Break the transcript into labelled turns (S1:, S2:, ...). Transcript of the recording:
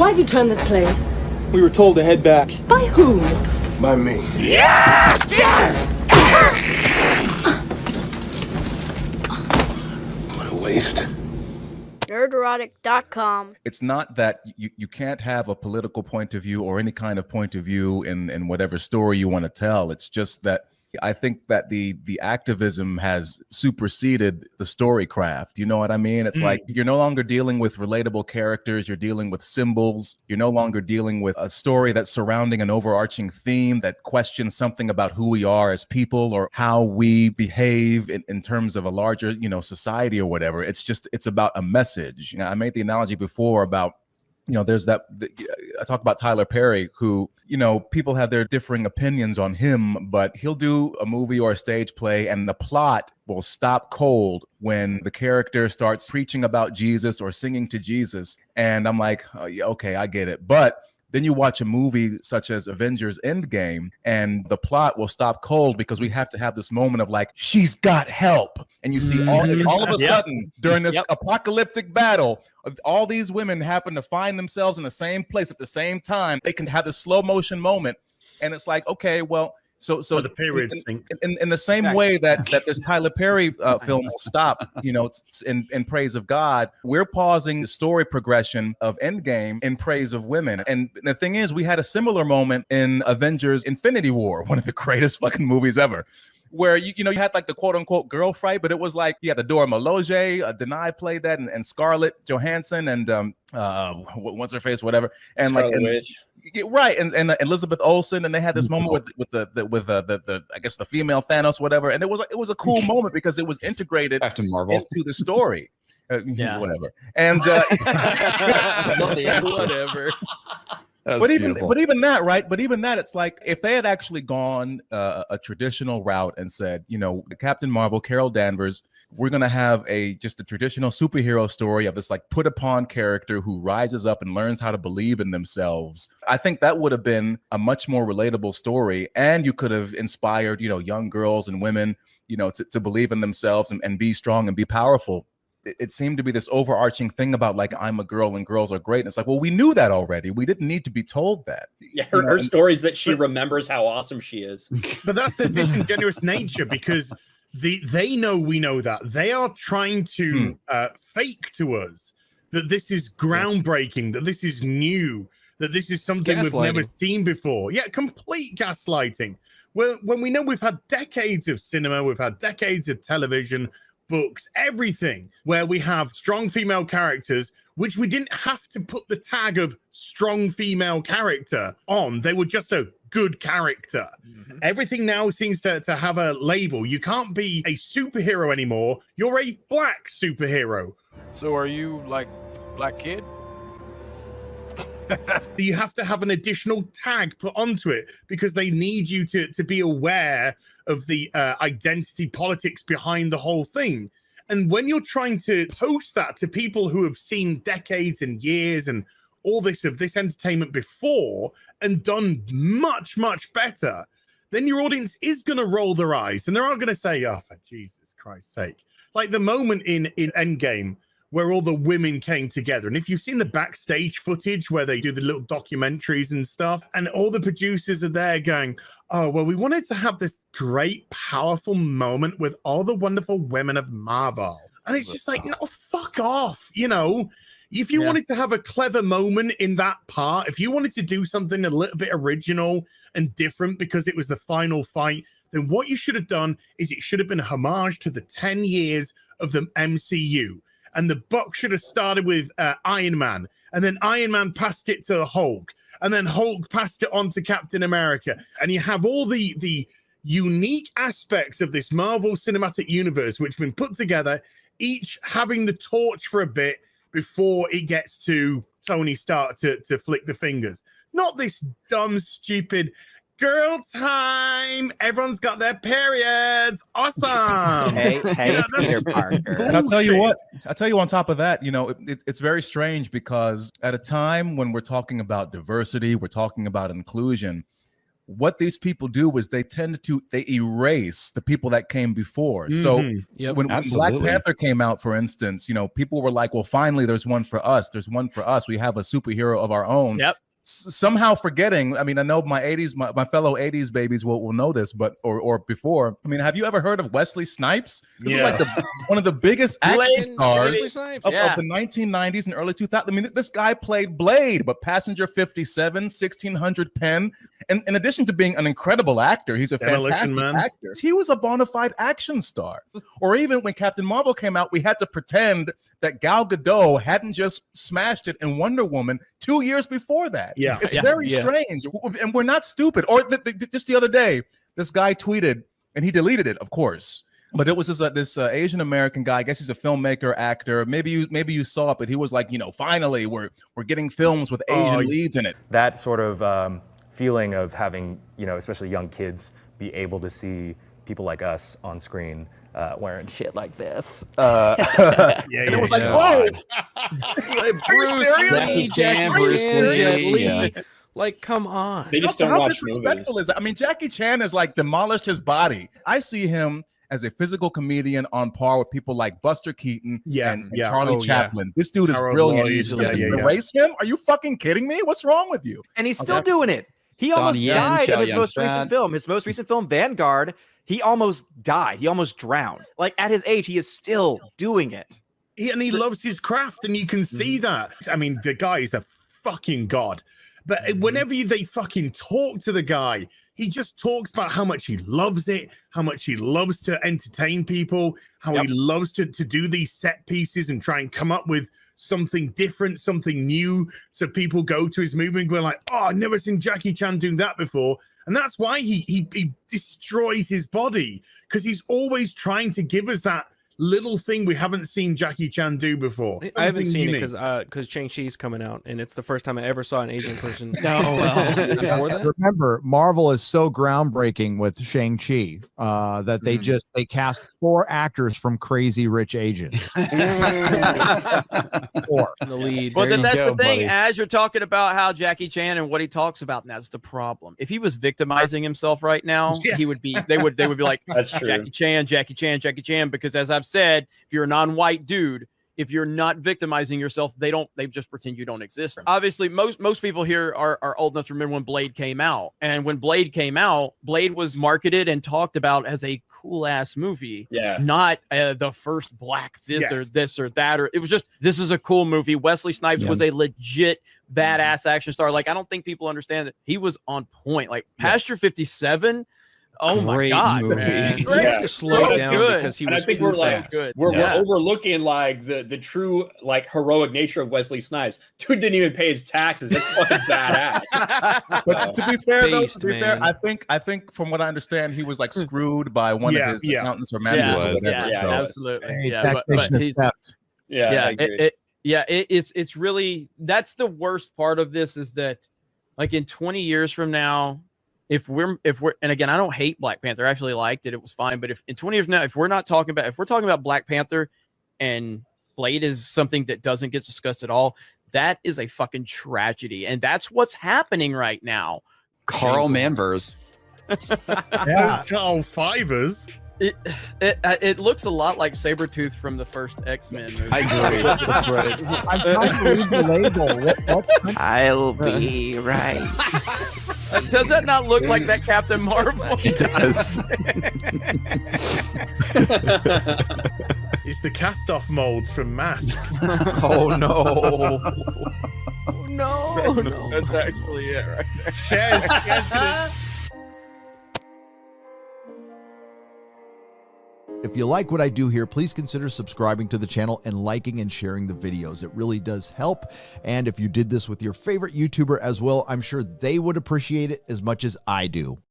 S1: Why have you turned this play?
S2: We were told to head back.
S1: By whom?
S2: By me.
S3: Yeah!
S2: What a waste.
S4: Nerderotic.com.
S5: It's not that you can't have a political point of view or any kind of point of view in whatever story you want to tell. It's just that I think that the activism has superseded the story craft. You know what I mean? It's like you're no longer dealing with relatable characters. You're dealing with symbols. You're no longer dealing with a story that's surrounding an overarching theme that questions something about who we are as people or how we behave in terms of a larger, society or whatever. It's about a message. I made the analogy before about, there's I talk about Tyler Perry, who, people have their differing opinions on him, but he'll do a movie or a stage play and the plot will stop cold when the character starts preaching about Jesus or singing to Jesus. And I'm like, oh, yeah, okay, I get it. But then you watch a movie such as Avengers Endgame and the plot will stop cold because we have to have this moment of like, she's got help. And you see all of a sudden during this apocalyptic battle, all these women happen to find themselves in the same place at the same time. They can have this slow motion moment. And it's like, okay, well, so
S6: the period
S5: in the same way that this Tyler Perry film will stop, in praise of God, we're pausing the story progression of Endgame in praise of women. And the thing is, we had a similar moment in Avengers Infinity War, one of the greatest fucking movies ever, where you had like the quote unquote girl fight, but it was like you had Adora Milaje, Denai played that, and Scarlett Johansson and what's her face, whatever, and
S7: Scarlet Witch.
S5: Right, and Elizabeth Olsen, and they had this moment with the I guess the female Thanos, whatever, and it was a cool moment because it was integrated
S7: Captain Marvel
S5: into the story. Whatever, and
S7: whatever.
S5: But even that, right? But even that, it's like if they had actually gone a traditional route and said, Captain Marvel, Carol Danvers, we're gonna have just a traditional superhero story of this like put upon character who rises up and learns how to believe in themselves. I think that would have been a much more relatable story, and you could have inspired, young girls and women, to believe in themselves and be strong and be powerful. It seemed to be this overarching thing about like, I'm a girl and girls are great. And it's like, well, we knew that already. We didn't need to be told that.
S7: Yeah, her story is that she remembers how awesome she is.
S6: But that's the disingenuous nature, because they know we know that. They are trying to fake to us that this is groundbreaking, that this is new, that this is something we've never seen before. Yeah, complete gaslighting. Well, when we know we've had decades of cinema, we've had decades of television, books, everything, where we have strong female characters, which we didn't have to put the tag of strong female character on. They were just a good character. Everything now seems to have a label. You can't be a superhero anymore. You're a black superhero.
S8: So are you like Black Kid?
S6: You have to have an additional tag put onto it because they need you to be aware of the identity politics behind the whole thing. And when you're trying to post that to people who have seen decades and years and all this entertainment before and done much, much better, then your audience is going to roll their eyes and they're not going to say, oh, for Jesus Christ's sake. Like the moment in Endgame where all the women came together. And if you've seen the backstage footage where they do the little documentaries and stuff, and all the producers are there going, oh, well, we wanted to have this great, powerful moment with all the wonderful women of Marvel. And it's just like, fuck off, If you wanted to have a clever moment in that part, if you wanted to do something a little bit original and different because it was the final fight, then what you should have done is it should have been a homage to the 10 years of the MCU. And the buck should have started with Iron Man, and then Iron Man passed it to Hulk, and then Hulk passed it on to Captain America. And you have all the unique aspects of this Marvel Cinematic Universe, which have been put together, each having the torch for a bit before it gets to Tony Stark to flick the fingers. Not this dumb, stupid girl time. Everyone's got their periods. Awesome.
S9: Hey, Peter Parker.
S5: I'll tell you what. I'll tell you on top of that, it's very strange because at a time when we're talking about diversity, we're talking about inclusion, what these people do is they erase the people that came before. So when Black Panther came out, for instance, you know, people were like, well, finally, there's one for us. There's one for us. We have a superhero of our own.
S1: Yep.
S5: Somehow forgetting, I mean, I know my fellow 80s babies will know this, but or before, I mean, have you ever heard of Wesley Snipes? This was like one of the biggest action stars of the 1990s and early 2000s. I mean, this guy played Blade, but Passenger 57, 1600 Penn. And in addition to being an incredible actor, he's a fantastic actor. He was a bona fide action star. Or even when Captain Marvel came out, we had to pretend that Gal Gadot hadn't just smashed it in Wonder Woman 2 years before that.
S6: Yeah,
S5: it's very strange, and we're not stupid. Or just the other day, this guy tweeted, and he deleted it, of course. But it was this Asian American guy. I guess he's a filmmaker, actor. Maybe you saw it, but he was like, you know, finally we're getting films with Asian leads in it.
S3: That sort of feeling of having, you know, especially young kids be able to see people like us on screen wearing shit like this.
S5: It was like, whoa,
S8: Bruce Lee, Jackie Chan, Jet Li. Like, come on.
S7: They just don't watch
S5: disrespectful movies. I mean, Jackie Chan has like demolished his body. I see him as a physical comedian on par with people like Buster Keaton and Charlie Chaplin. This dude is brilliant. Erase him? Are you fucking kidding me? What's wrong with you?
S1: And he's still doing it. He almost died in his most recent film. His most recent film, Vanguard, he almost died. He almost drowned. Like, at his age, he is still doing it.
S6: He loves his craft, and you can see that. I mean, the guy is a fucking god. But whenever they fucking talk to the guy, he just talks about how much he loves it, how much he loves to entertain people, how he loves to do these set pieces and try and come up with something different, something new. So people go to his movie and go like, oh, I've never seen Jackie Chan do that before. And that's why he destroys his body, because he's always trying to give us that little thing we haven't seen Jackie Chan do before.
S4: I haven't seen it because Shang-Chi's coming out, and it's the first time I ever saw an Asian person.
S10: Remember, Marvel is so groundbreaking with Shang-Chi that they cast 4 actors from Crazy Rich Asians. 4.
S4: The leads.
S9: Well, then that's the thing. As you're talking about how Jackie Chan and what he talks about, and that's the problem. If he was victimizing himself right now, he would be. They would be like,
S7: that's true.
S9: Jackie Chan, Jackie Chan, Jackie Chan. Because as I've said, if you're a non-white dude, if you're not victimizing yourself, they just pretend you don't exist. Obviously, most people here are old enough to remember when Blade came out. And when Blade came out, Blade was marketed and talked about as a cool ass movie.
S7: Yeah.
S9: Not the first black or this or that. Or it was just, this is a cool movie. Wesley Snipes was a legit badass action star. Like, I don't think people understand that he was on point. Like Passenger 57. Oh my God, man.
S4: Slow down because he was too fast.
S7: We're overlooking like the true like heroic nature of Wesley Snipes. Dude didn't even pay his taxes. That's fucking badass.
S5: But to be fair, I think from what I understand, he was like screwed by one of his accountants or managers.
S9: Absolutely. It's really, that's the worst part of this, is that like in 20 years from now, if we're and again, I don't hate Black Panther. I actually liked it. It was fine. But if in 20 years from now, if we're talking about Black Panther and Blade is something that doesn't get discussed at all, that is a fucking tragedy. And that's what's happening right now.
S11: Carl Manvers.
S6: Carl Fivers.
S9: It looks a lot like Sabretooth from the first X-Men movie.
S11: I agree.
S10: I'm trying to read the label.
S1: I'll be right.
S9: Does that not look like that Captain Marvel?
S11: It does.
S6: It's the cast-off molds from Mask.
S9: Oh no.
S4: No.
S9: That's actually it right there.
S6: Shares.
S10: If you like what I do here, please consider subscribing to the channel and liking and sharing the videos. It really does help. And if you did this with your favorite YouTuber as well, I'm sure they would appreciate it as much as I do.